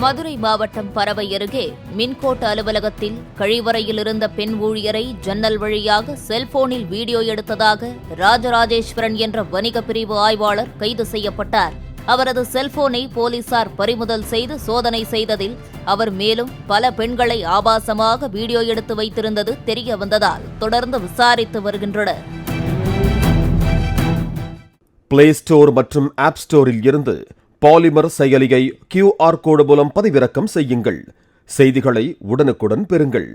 மதுரை மாவட்டம் பரவை அருகே மின்கோட்ட அலுவலகத்தில் கழிவறையில் இருந்த பெண் ஊழியரை ஜன்னல் வழியாக செல்போனில் வீடியோ எடுத்ததாக ராஜராஜேஸ்வரன் என்ற வணிக பிரிவு ஆய்வாளர் கைது செய்யப்பட்டார். அவரது செல்போனை போலீசார் பறிமுதல் செய்து சோதனை செய்ததில் அவர் மேலும் பல பெண்களை ஆபாசமாக வீடியோ எடுத்து வைத்திருந்தது தெரியவந்ததால் தொடர்ந்து விசாரித்து வருகின்றனர். பிளே ஸ்டோர் மற்றும் ஆப் ஸ்டோரில் இருந்து பாலிமர் செயலியை QR கோடு மூலம் பதிவிறக்கம் செய்யுங்கள். செய்திகளை உடனுக்குடன் பெறுங்கள்.